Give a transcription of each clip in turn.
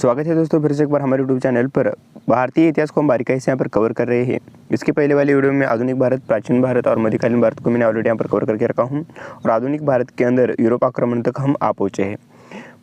स्वागत है दोस्तों फिर से एक बार हमारे यूट्यूब चैनल पर। भारतीय इतिहास को हम बारीकाई से यहाँ पर कवर कर रहे हैं। इसके पहले वाली वीडियो में आधुनिक भारत, प्राचीन भारत और मध्यकालीन भारत को मैंने ऑलरेडी यहाँ पर कवर करके रखा हूँ और आधुनिक भारत के अंदर यूरोप आक्रमण तक हम आ पहुँचे हैं।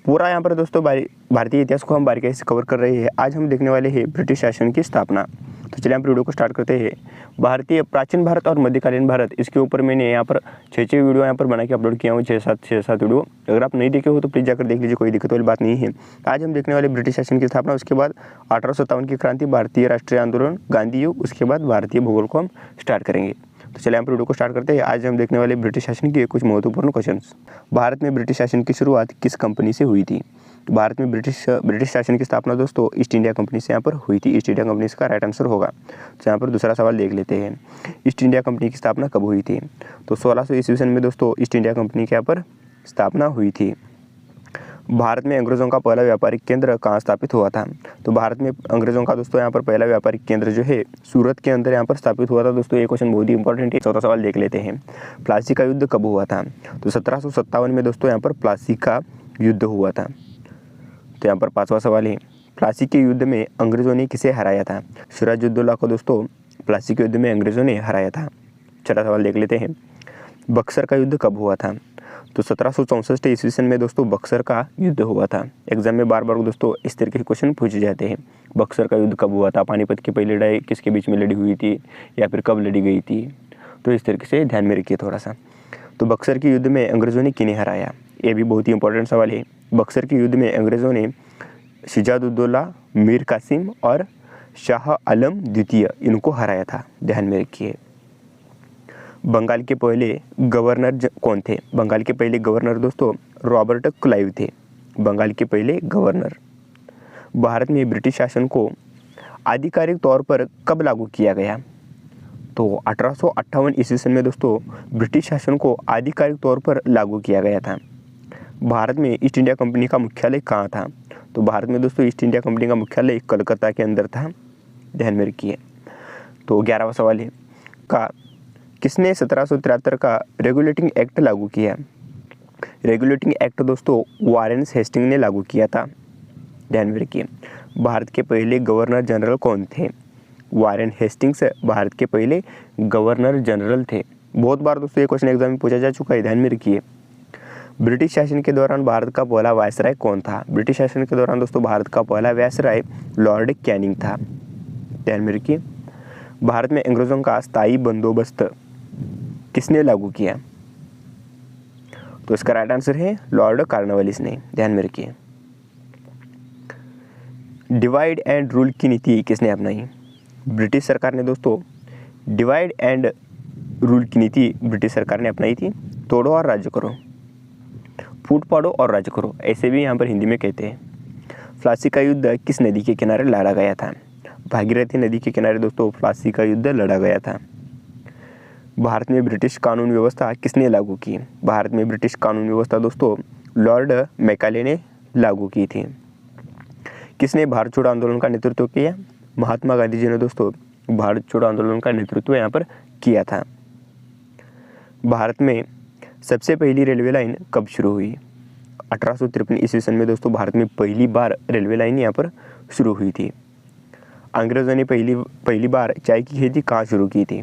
पूरा यहाँ पर दोस्तों भारतीय इतिहास को हम बारीकाई से कवर कर रहे हैं। आज हम देखने वाले हैं ब्रिटिश शासन की स्थापना। तो चलिए हम वीडियो को स्टार्ट करते हैं। भारतीय प्राचीन भारत और मध्यकालीन भारत, इसके ऊपर मैंने यहाँ पर 6 वीडियो यहाँ पर बना के अपलोड किया हूँ, 6-7 वीडियो। अगर आप नहीं देखे हो तो प्लीज़ जाकर देख लीजिए, कोई दिक्कत वाली बात नहीं है। आज हम देखने वाले ब्रिटिश शासन की स्थापना, उसके बाद 1857 की क्रांति, भारतीय राष्ट्रीय आंदोलन, गांधी युग, उसके बाद भारतीय भूगोल को हम स्टार्ट करेंगे। तो चलिए हम वीडियो को स्टार्ट करते हैं। आज हम देखने वाले ब्रिटिश शासन के कुछ महत्वपूर्ण क्वेश्चंस। भारत में ब्रिटिश शासन की शुरुआत किस कंपनी से हुई थी? भारत में ब्रिटिश शासन की स्थापना दोस्तों ईस्ट इंडिया कंपनी से यहाँ पर हुई थी। ईस्ट इंडिया कंपनी इसका राइट आंसर होगा। तो यहाँ पर दूसरा सवाल देख लेते हैं। ईस्ट इंडिया कंपनी की स्थापना कब हुई थी? तो 1600 ईस्वी सन में दोस्तों ईस्ट इंडिया कंपनी के यहाँ पर स्थापना हुई थी। भारत में अंग्रेज़ों का पहला व्यापारिक केंद्र कहाँ स्थापित हुआ था? तो भारत में अंग्रेज़ों का दोस्तों यहाँ पर पहला व्यापारिक केंद्र जो है सूरत के अंदर यहाँ पर स्थापित हुआ था। दोस्तों ये क्वेश्चन बहुत ही इंपॉर्टेंट है। चौथा सवाल देख लेते हैं। प्लासी का युद्ध कब हुआ था? तो 1757 में दोस्तों यहाँ पर प्लासी का युद्ध हुआ था। तो यहाँ पर पांचवा सवाल है। प्लासी के युद्ध में अंग्रेज़ों ने किसे हराया था? सिराजुद्दौला को दोस्तों प्लासी के युद्ध में अंग्रेज़ों ने हराया था। छठा सवाल देख लेते हैं। बक्सर का युद्ध कब हुआ था? तो 1764 ईस्वी सन में दोस्तों बक्सर का युद्ध हुआ था। एग्जाम में बार बार दोस्तों इस तरह के क्वेश्चन पूछे जाते हैं। बक्सर का युद्ध कब हुआ था? पानीपत की पहली लड़ाई किसके बीच में लड़ी हुई थी या फिर कब लड़ी गई थी? तो इस तरीके से ध्यान में रखिए थोड़ा सा। तो बक्सर के युद्ध में अंग्रेज़ों ने किन्हें हराया? ये भी बहुत ही इंपॉर्टेंट सवाल है। बक्सर के युद्ध में अंग्रेज़ों ने सिराजुद्दौला, मीर कासिम और शाह आलम द्वितीय इनको हराया था। ध्यान में रखिए। बंगाल के पहले गवर्नर कौन थे? बंगाल के पहले गवर्नर दोस्तों रॉबर्ट क्लाइव थे। बंगाल के पहले गवर्नर। भारत में ब्रिटिश शासन को आधिकारिक तौर पर कब लागू किया गया? तो 1858 ईस्वी सन में दोस्तों ब्रिटिश शासन को आधिकारिक तौर पर लागू किया गया था। भारत में ईस्ट इंडिया कंपनी का मुख्यालय कहाँ था? तो भारत में दोस्तों ईस्ट इंडिया कंपनी का मुख्यालय कलकत्ता के अंदर था। ध्यान में रखिए। तो 11वां सवाल है। किसने 1773 का रेगुलेटिंग एक्ट लागू किया? रेगुलेटिंग एक्ट दोस्तों वारेन हेस्टिंग ने लागू किया था। ध्यान में रखिए। भारत के पहले गवर्नर जनरल कौन थे? वारेन हेस्टिंग्स भारत के पहले गवर्नर जनरल थे। बहुत बार दोस्तों ये क्वेश्चन एग्जाम में पूछा जा चुका है। ध्यान में रखिए। ब्रिटिश शासन के दौरान भारत का पहला वायसराय कौन था? ब्रिटिश शासन के दौरान दोस्तों भारत का पहला वायसराय लॉर्ड कैनिंग था। ध्यान में रखिए। भारत में अंग्रेजों का स्थायी बंदोबस्त किसने लागू किया? तो इसका राइट आंसर है लॉर्ड कॉर्नवालिस ने। ध्यान में रखिए। डिवाइड एंड रूल की नीति किसने अपनाई? ब्रिटिश सरकार ने दोस्तों डिवाइड एंड रूल की नीति ब्रिटिश सरकार ने अपनाई थी। तोड़ो और राज्य करो, फूट पाड़ो और राज्य करो, ऐसे भी यहाँ पर हिंदी में कहते हैं। प्लासी का युद्ध किस नदी के किनारे लड़ा गया था? भागीरथी नदी के किनारे दोस्तों प्लासी का युद्ध लड़ा गया था। भारत में ब्रिटिश कानून व्यवस्था किसने लागू की? भारत में ब्रिटिश कानून व्यवस्था दोस्तों लॉर्ड मैकाले ने लागू की थी। किसने भारत छोड़ो आंदोलन का नेतृत्व किया? महात्मा गांधी जी ने दोस्तों भारत छोड़ो आंदोलन का नेतृत्व यहाँ पर किया था। भारत में सबसे पहली रेलवे लाइन कब शुरू हुई? 1853 ईस्वी सन में दोस्तों भारत में पहली बार रेलवे लाइन यहाँ पर शुरू हुई थी। अंग्रेज़ों ने पहली बार चाय की खेती कहाँ शुरू की थी?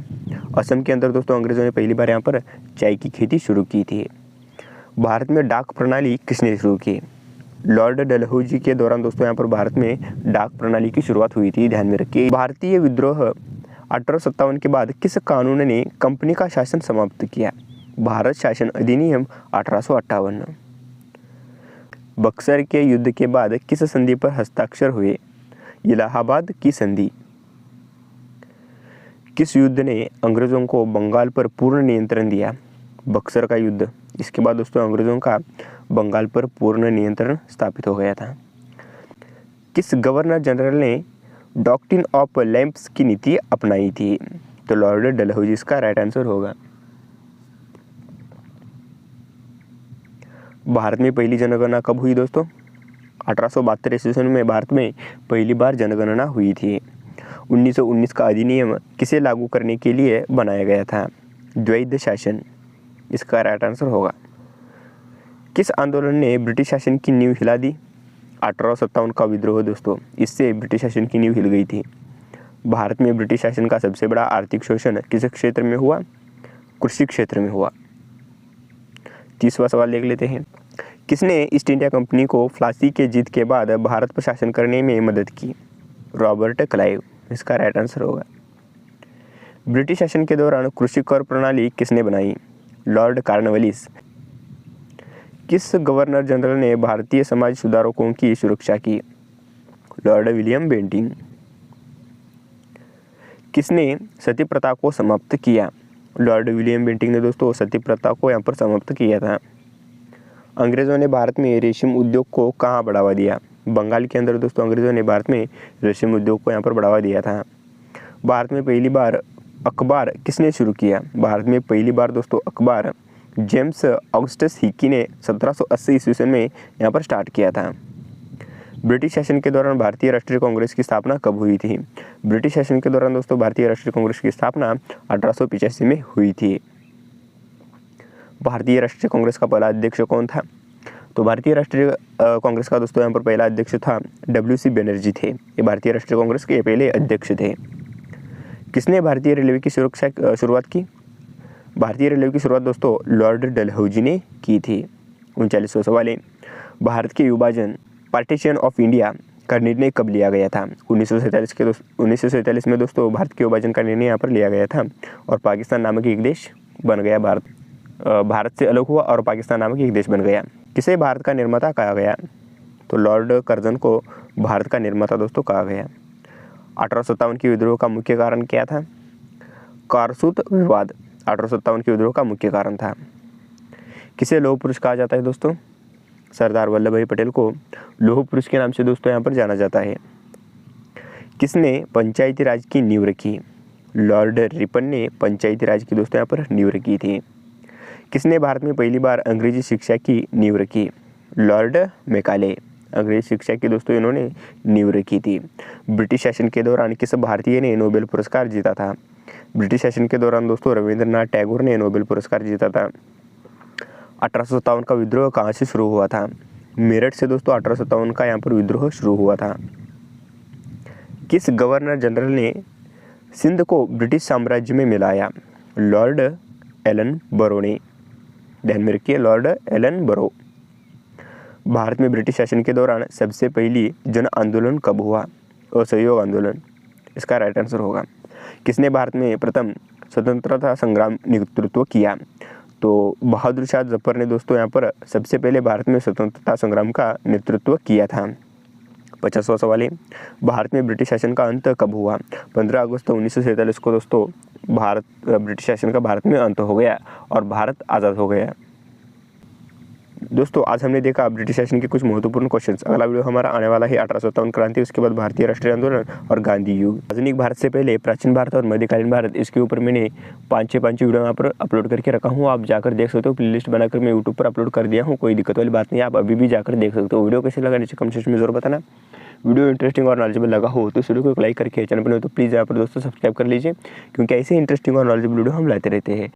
असम के अंदर दोस्तों अंग्रेज़ों ने पहली बार यहाँ पर चाय की खेती शुरू की थी। भारत में डाक प्रणाली किसने शुरू की? लॉर्ड डलहौजी के दौरान दोस्तों यहाँ पर भारत में डाक प्रणाली की शुरुआत हुई थी। ध्यान में रखिए। भारतीय विद्रोह 1857 के बाद किस कानून ने कंपनी का शासन समाप्त किया? भारत शासन अधिनियम 1858। बक्सर के युद्ध के बाद किस संधि पर हस्ताक्षर हुए? इलाहाबाद की संधि। किस युद्ध ने अंग्रेज़ों को बंगाल पर पूर्ण नियंत्रण दिया? बक्सर का युद्ध। इसके बाद दोस्तों अंग्रेज़ों का बंगाल पर पूर्ण नियंत्रण स्थापित हो गया था। किस गवर्नर जनरल ने डॉक्ट्रिन ऑफ लैंप्स की नीति अपनाई थी? तो लॉर्ड डलहौजी इसका राइट आंसर होगा। भारत में पहली जनगणना कब हुई दोस्तों? 1872 ईस्वी सन में भारत में पहली बार जनगणना हुई थी। 1919 का अधिनियम किसे लागू करने के लिए बनाया गया था? द्वैध शासन। इसका राइट आंसर होगा। किस आंदोलन ने ब्रिटिश शासन की नींव हिला दी? 1857 का विद्रोह दोस्तों, इससे ब्रिटिश शासन की नींव हिल गई थी। भारत में ब्रिटिश शासन का सबसे बड़ा आर्थिक शोषण किस क्षेत्र में हुआ? कृषि क्षेत्र में हुआ। 30वां सवाल देख लेते हैं। किसने ईस्ट इंडिया कंपनी को प्लासी के जीत के बाद भारत पर शासन करने में मदद की? रॉबर्ट क्लाइव, इसका राइट आंसर होगा। ब्रिटिश शासन के दौरान कृषि कर प्रणाली किसने बनाई? Lord Cornwallis. किस गवर्नर जनरल ने भारतीय समाज सुधारकों की सुरक्षा की? Lord William Bentinck. किसने सती प्रथा को समाप्त किया? लॉर्ड विलियम बेंटिंग ने दोस्तों सती प्रथा को यहाँ पर समाप्त किया था। अंग्रेज़ों ने भारत में रेशम उद्योग को कहाँ बढ़ावा दिया? बंगाल के अंदर दोस्तों अंग्रेज़ों ने भारत में रेशम उद्योग को यहाँ पर बढ़ावा दिया था। भारत में पहली बार अखबार किसने शुरू किया? भारत में पहली बार दोस्तों अखबार जेम्स ऑगस्टस हिकी ने 1780 ईस्वी में यहाँ पर स्टार्ट किया था। ब्रिटिश शासन के दौरान भारतीय राष्ट्रीय कांग्रेस की स्थापना कब हुई थी? ब्रिटिश शासन के दौरान दोस्तों भारतीय राष्ट्रीय कांग्रेस की स्थापना 1885 में हुई थी। भारतीय राष्ट्रीय कांग्रेस का पहला अध्यक्ष कौन था? तो भारतीय राष्ट्रीय कांग्रेस का दोस्तों यहाँ पर पहला अध्यक्ष था WC बनर्जी थे। ये भारतीय राष्ट्रीय कांग्रेस के पहले अध्यक्ष थे। किसने भारतीय रेलवे की शुरुआत की? भारतीय रेलवे की शुरुआत दोस्तों लॉर्ड डलहौजी ने की थी। 39वां सवाल है। भारत के विभाजन पार्टीशन ऑफ इंडिया का निर्णय कब लिया गया था? 1947 में दोस्तों भारत के विभाजन का निर्णय यहाँ पर लिया गया था और पाकिस्तान नामक एक देश बन गया। भारत से अलग हुआ और पाकिस्तान नामक एक देश बन गया। किसे भारत का निर्माता कहा गया? तो लॉर्ड कर्जन को भारत का निर्माता दोस्तों कहा गया। 1857 के विद्रोह का मुख्य कारण क्या था? कारसूत विवाद 1857 के विद्रोह का मुख्य कारण था। किसे लौह पुरुष कहा जाता है दोस्तों? सरदार वल्लभ भाई पटेल को लौह पुरुष के नाम से दोस्तों यहाँ पर जाना जाता है। किसने पंचायती राज की नींव रखी? लॉर्ड रिपन ने पंचायती राज की दोस्तों यहाँ पर नींव रखी थी। किसने भारत में पहली बार अंग्रेजी शिक्षा की नींव रखी? Lord Macaulay. अंग्रेजी शिक्षा की दोस्तों इन्होंने नींव रखी थी। ब्रिटिश शासन के दौरान किस भारतीय ने नोबेल पुरस्कार जीता था? ब्रिटिश शासन के दौरान दोस्तों रविंद्रनाथ टैगोर ने नोबेल पुरस्कार जीता था। 1857 का विद्रोह कहाँ से शुरू हुआ था? मेरठ से दोस्तों 1857 का यहाँ पर विद्रोह शुरू हुआ था। किस गवर्नर जनरल ने सिंध को ब्रिटिश साम्राज्य में मिलाया? लॉर्ड एलन बरो ने। ध्यान में रखिए, लॉर्ड एलन बरो। भारत में ब्रिटिश शासन के दौरान सबसे पहली जन आंदोलन कब हुआ? असहयोग आंदोलन, इसका राइट आंसर होगा। किसने भारत में प्रथम स्वतंत्रता संग्राम नेतृत्व किया? तो बहादुर शाह जफर ने दोस्तों यहाँ पर सबसे पहले भारत में स्वतंत्रता संग्राम का नेतृत्व किया था। 50वां सवाल है। भारत में ब्रिटिश शासन का अंत कब हुआ? 15 अगस्त 1947 को दोस्तों ब्रिटिश शासन का भारत में अंत हो गया और भारत आज़ाद हो गया। दोस्तों आज हमने देखा ब्रिटिश शासन के कुछ महत्वपूर्ण क्वेश्चंस। अगला वीडियो हमारा आने वाला है 1857 क्रांति, उसके बाद भारतीय राष्ट्रीय आंदोलन और गांधी युग। आधुनिक भारत से पहले प्राचीन भारत और मध्यकालीन भारत, इसके ऊपर मैंने 5 वीडियो यहाँ पर अपलोड करके रखा हूँ। आप जाकर देख सकते हो। प्लेलिस्ट बनाकर मैं यूट्यूब पर अपलोड कर दिया हूँ, कोई दिक्कत वाली बात नहीं, आप अभी भी जाकर देख सकते हो। वीडियो कैसे लगा नीचे कमेंट सेक्शन में जरूर बताना। वीडियो इंटरेस्टिंग और नॉलेजेबल लगा हो तो इस वीडियो को एक लाइक करके चैनल पर तो प्लीज़ यहाँ पर दोस्तों सब्सक्राइब कर लीजिए, क्योंकि ऐसे इंटरेस्टिंग और नॉलेजेबल वीडियो हम लाते रहते हैं।